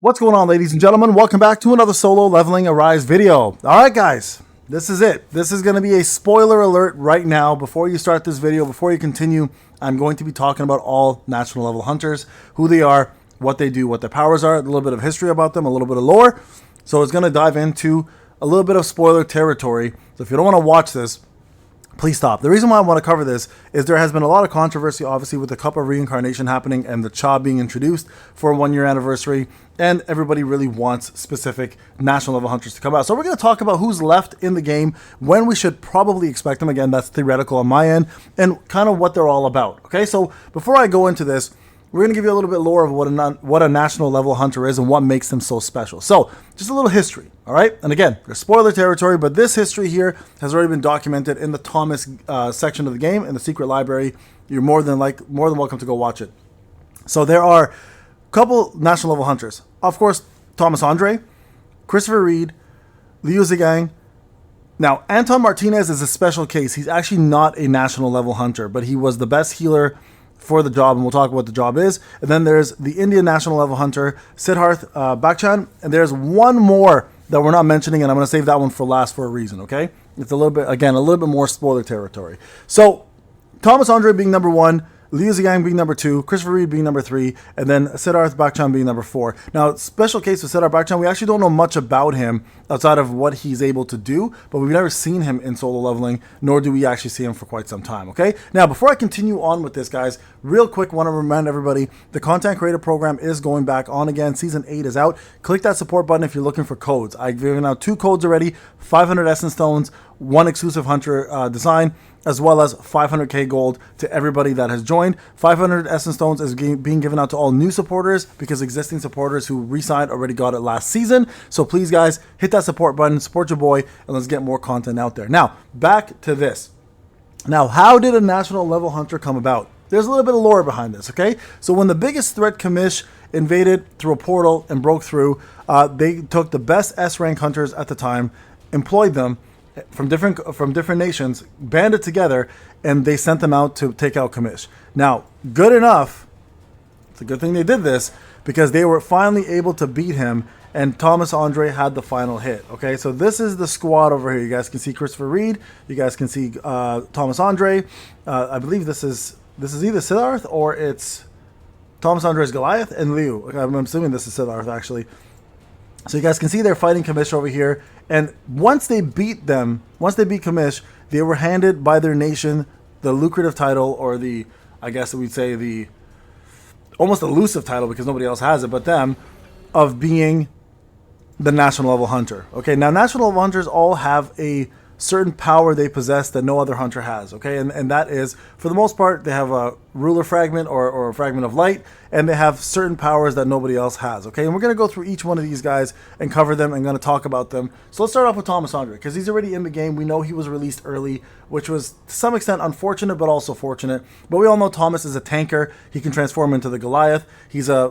What's going on, ladies and gentlemen? Welcome back to another Solo Leveling Arise video. Alright guys, this is it. This is going to be a spoiler alert right now. Before you start this video, before you continue, I'm going to be talking about all national level hunters, who they are, what they do, what their powers are, a little bit of history about them, a little bit of lore. So it's going to dive into a little bit of spoiler territory. So if you don't want to watch this, please stop. The reason why I want to cover this is there has been a lot of controversy, obviously, with the Cup of Reincarnation happening and the Cha being introduced for a 1-year anniversary, and everybody really wants specific national level hunters to come out. So we're going to talk about who's left in the game, when we should probably expect them. Again, that's theoretical on my end, and kind of what they're all about. Okay, so before I go into this, we're going to give you a little bit lore of what a national level hunter is and what makes them so special. So, just a little history, all right? And again, there's spoiler territory, but this history here has already been documented in the Thomas section of the game, in the secret library. You're more than welcome to go watch it. So there are a couple national level hunters. Of course, Thomas Andre, Christopher Reed, Liu Zhigang. Now, Anton Martinez is a special case. He's actually not a national level hunter, but he was the best healer for the job, and we'll talk about what the job is. And then there's the Indian national level hunter, Siddharth Bakchan, and there's one more that we're not mentioning, and I'm going to save that one for last for a reason, okay? It's a little bit more spoiler territory. So, Thomas Andre being number 1, Liu Zhigang being number 2, Christopher Reed being number 3, and then Siddharth Bakchan being number 4. Now, special case with Siddharth Bakchan, we actually don't know much about him outside of what he's able to do, but we've never seen him in solo leveling, nor do we actually see him for quite some time, okay? Now, before I continue on with this, guys, real quick, want to remind everybody, the Content Creator Program is going back on again. Season 8 is out. Click that support button if you're looking for codes. I've given out 2 codes already, 500 Essence Stones, 1 exclusive Hunter design, as well as 500k gold to everybody that has joined. 500 Essence Stones is being given out to all new supporters because existing supporters who re-signed already got it last season. So please, guys, hit that support button, support your boy, and let's get more content out there. Now, back to this. Now, how did a national level hunter come about? There's a little bit of lore behind this, okay? So when the biggest threat Kamish invaded through a portal and broke through, they took the best S-rank hunters at the time, employed them, from different nations, banded together, and they sent them out to take out Kamish. Now, good enough, it's a good thing they did this, because they were finally able to beat him, and Thomas Andre had the final hit. Okay, so this is the squad over here. You guys can see Christopher Reed, you guys can see Thomas Andre. I believe this is either Siddharth or it's Thomas Andre's Goliath and Liu. I'm assuming this is Siddharth, actually. So you guys can see they're fighting Kamish over here, and once they beat Kamish, they were handed by their nation the lucrative title, or the, I guess we'd say the almost elusive title, because nobody else has it but them, of being the national level hunter. Okay, now national level hunters all have a certain power they possess that no other hunter has, okay? And that is, for the most part, they have a ruler fragment or a fragment of light, and they have certain powers that nobody else has, okay? And we're going to go through each one of these guys and cover them and going to talk about them. So let's start off with Thomas Andre, because he's already in the game. We know he was released early, which was to some extent unfortunate, but also fortunate. But we all know Thomas is a tanker. He can transform into the Goliath. He's a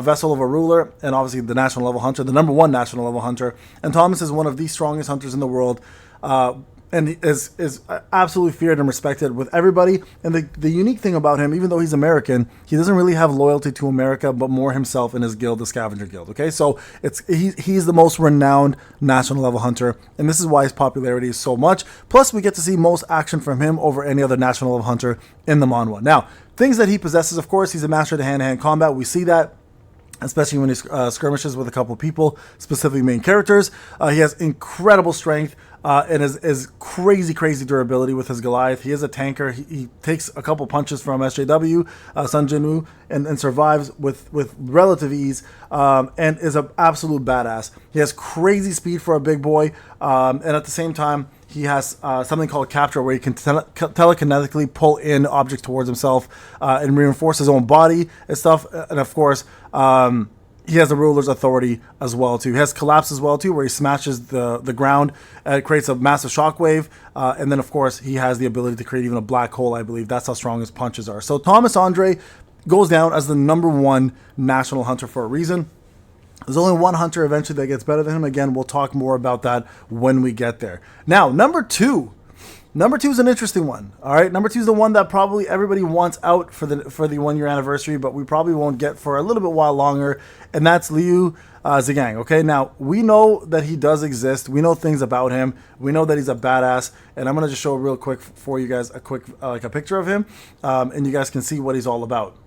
vessel of a ruler, and obviously the national level hunter, the number 1 national level hunter. And Thomas is one of the strongest hunters in the world. And is absolutely feared and respected with everybody. And the unique thing about him, even though he's American, he doesn't really have loyalty to America, but more himself and his guild, the Scavenger Guild. Okay, so he's the most renowned national level hunter, and this is why his popularity is so much. Plus, we get to see most action from him over any other national level hunter in the manhwa. Now, things that he possesses, of course, he's a master of hand-to-hand combat. We see that, especially when he skirmishes with a couple of people, specifically main characters. He has incredible strength and is crazy durability with his Goliath. He is a tanker. He takes a couple punches from SJW, Sun Jinwoo, and survives with relative ease, and is an absolute badass. He has crazy speed for a big boy, and at the same time, he has something called capture, where he can telekinetically pull in objects towards himself and reinforce his own body and stuff. And of course, he has the ruler's authority as well too. He has collapse as well too, where he smashes the ground and it creates a massive shockwave. And then of course he has the ability to create even a black hole, I believe. That's how strong his punches are. So Thomas Andre goes down as the number 1 national hunter for a reason. There's only one hunter eventually that gets better than him. Again, we'll talk more about that when we get there. Now, number 2 Number 2 is an interesting one. All right, number 2 is the one that probably everybody wants out for the 1 year anniversary, but we probably won't get for a little bit while longer, and that's Liu Zhigang. Okay, now we know that he does exist. We know things about him. We know that he's a badass, and I'm gonna just show real quick for you guys a quick like a picture of him, and you guys can see what he's all about.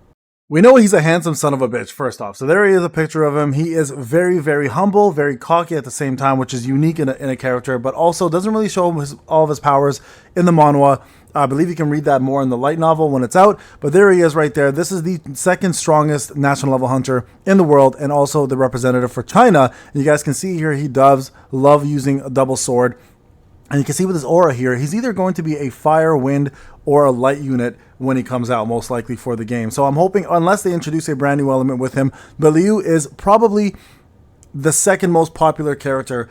We know he's a handsome son of a bitch, first off. So there he is, a picture of him. He is very, very humble, very cocky at the same time, which is unique in a character, but also doesn't really show all of his powers in the manhwa. I believe you can read that more in the light novel when it's out, but there he is right there. This is the second strongest national level hunter in the world, and also the representative for China. And you guys can see here, he does love using a double sword. And you can see with his aura here, he's either going to be a fire, wind, or a light unit when he comes out, most likely for the game. So I'm hoping, unless they introduce a brand new element with him, but Liu is probably the second most popular character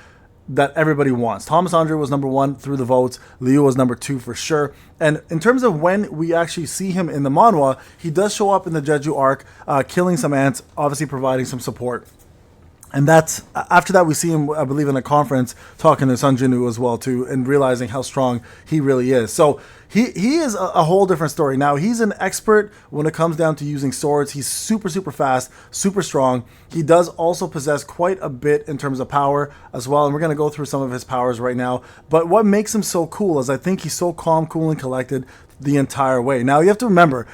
that everybody wants. Thomas Andre was number 1 through the votes. Liu was number 2 for sure. And in terms of when we actually see him in the manhwa, he does show up in the Jeju arc, killing some ants, obviously providing some support. And that's after that we see him, I believe, in a conference talking to Sun Jinu as well too, and realizing how strong he really is. So he is a whole different story. Now he's an expert when it comes down to using swords. He's super fast, super strong. He does also possess quite a bit in terms of power as well, and we're gonna go through some of his powers right now. But what makes him so cool is I think he's so calm, cool, and collected the entire way. Now you have to remember,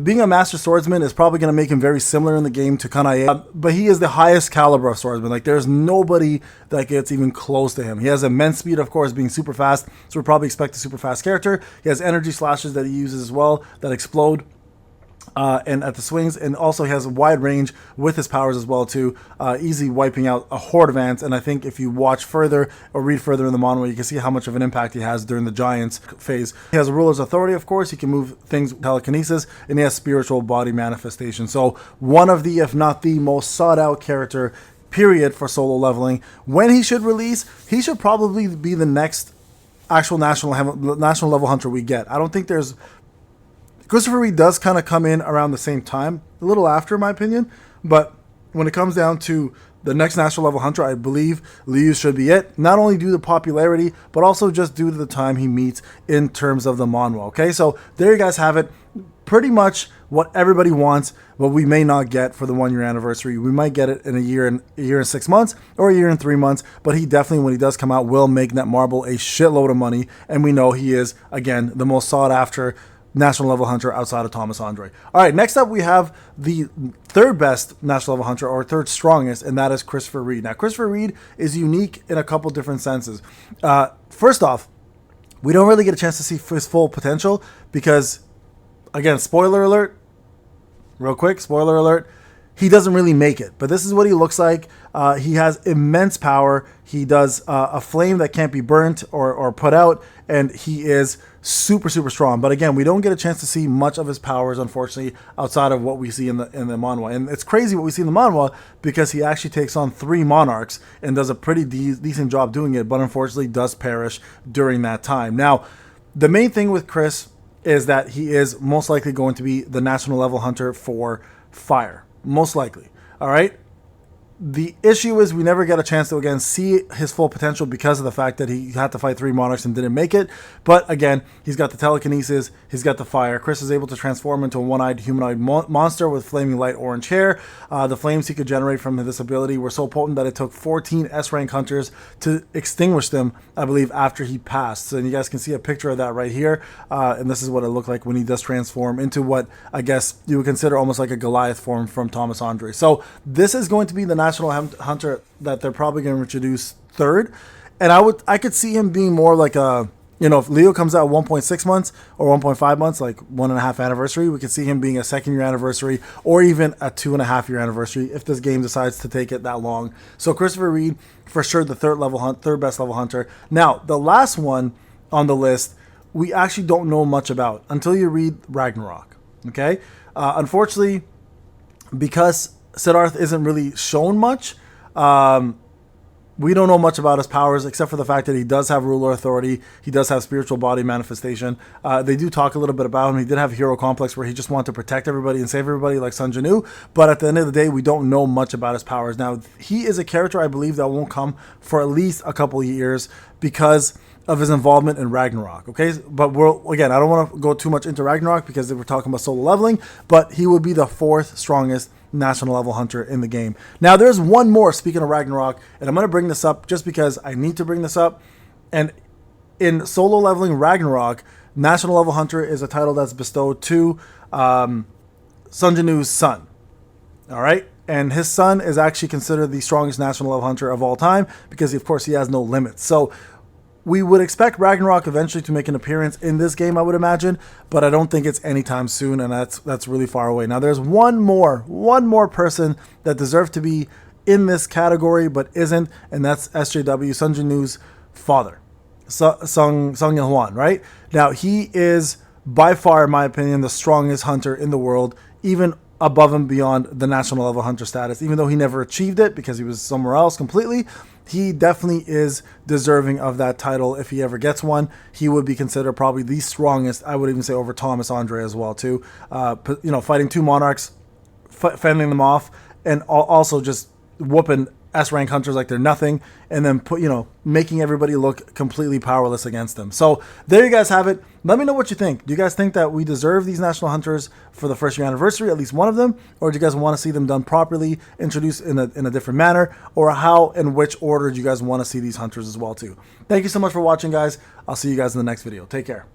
being a master swordsman is probably going to make him very similar in the game to Kanae, but he is the highest caliber of swordsman. Like, there's nobody that gets even close to him. He has immense speed, of course, being super fast, so we probably expect a super fast character. He has energy slashes that he uses as well that explode and at the swings, and also he has a wide range with his powers as well too, easy wiping out a horde of ants. And I think if you watch further or read further in the manhwa, you can see how much of an impact he has during the giants phase. He has a ruler's authority, of course. He can move things with telekinesis, and he has spiritual body manifestation. So one of the, if not the most sought out character period for solo leveling. When he should release, he should probably be the next actual national level hunter we get. I don't think there's... Christopher Reed does kind of come in around the same time, a little after, in my opinion. But when it comes down to the next national level hunter, I believe Liu should be it. Not only due to popularity, but also just due to the time he meets in terms of the manhwa. Okay, so there you guys have it. Pretty much what everybody wants, but we may not get for the 1 year anniversary. We might get it in a year and 6 months, or a year and 3 months. But he definitely, when he does come out, will make Netmarble a shitload of money. And we know he is, again, the most sought after national level hunter outside of Thomas Andre. All right, next up we have the third best national level hunter, or third strongest, and that is Christopher Reed. Now, Christopher Reed is unique in a couple different senses. First off, we don't really get a chance to see his full potential because, again, spoiler alert, real quick, spoiler alert, he doesn't really make it. But this is what he looks like. He has immense power. He does a flame that can't be burnt or put out, and he is super strong. But again, we don't get a chance to see much of his powers, unfortunately, outside of what we see in the manhwa. And it's crazy what we see in the manhwa because he actually takes on 3 monarchs and does a pretty decent job doing it, but unfortunately does perish during that time. Now, the main thing with Chris is that he is most likely going to be the national level hunter for fire. Most likely. All right. The issue is we never get a chance to, again, see his full potential because of the fact that he had to fight 3 monarchs and didn't make it. But again, he's got the telekinesis, he's got the fire. Chris is able to transform into a one-eyed humanoid monster with flaming light orange hair. The flames he could generate from this ability were so potent that it took 14 S-rank hunters to extinguish them, I believe, after he passed. So, and you guys can see a picture of that right here. And this is what it looked like when he does transform into what I guess you would consider almost like a Goliath form from Thomas Andre. So this is going to be the national hunter that they're probably going to introduce third, and I could see him being more like a, you know, if Leo comes out 1.6 months or 1.5 months, like 1.5 anniversary, we could see him being a 2nd year anniversary or even a 2.5 year anniversary if this game decides to take it that long. So Christopher Reed for sure, the third best level hunter. Now the last one on the list we actually don't know much about until you read Ragnarok. Okay, unfortunately, because Siddharth isn't really shown much. We don't know much about his powers except for the fact that he does have ruler authority. He does have spiritual body manifestation. They do talk a little bit about him. He did have a hero complex where he just wanted to protect everybody and save everybody like Sun Jinu. But at the end of the day, we don't know much about his powers. Now, he is a character I believe that won't come for at least a couple of years because of his involvement in Ragnarok. Okay, but again, I don't want to go too much into Ragnarok because we're talking about solo leveling, but he would be the 4th strongest national level hunter in the game. Now, there's one more, speaking of Ragnarok, and I'm going to bring this up just because I need to bring this up. And in solo leveling Ragnarok, national level hunter is a title that's bestowed to Sun Jinu's son. All right, and his son is actually considered the strongest national level hunter of all time because, of course, he has no limits. So we would expect Ragnarok eventually to make an appearance in this game, I would imagine, but I don't think it's anytime soon, and that's really far away. Now, there's one more person that deserves to be in this category but isn't, and that's SJW, Sun Jinu's father, Sung Yil-hwan, right? Now, he is by far, in my opinion, the strongest hunter in the world, even above and beyond the national level hunter status, even though he never achieved it because he was somewhere else completely. He definitely is deserving of that title. If he ever gets one, he would be considered probably the strongest. I would even say over Thomas Andre as well too. Fighting 2 monarchs, fending them off, and also just whooping S-rank hunters like they're nothing, and then making everybody look completely powerless against them. So there you guys have it. Let me know what you think. Do you guys think that we deserve these national hunters for the 1st year anniversary, at least one of them, or do you guys want to see them done properly, introduced in a different manner, or how and which order do you guys want to see these hunters as well too? Thank you so much for watching, guys. I'll see you guys in the next video. Take care.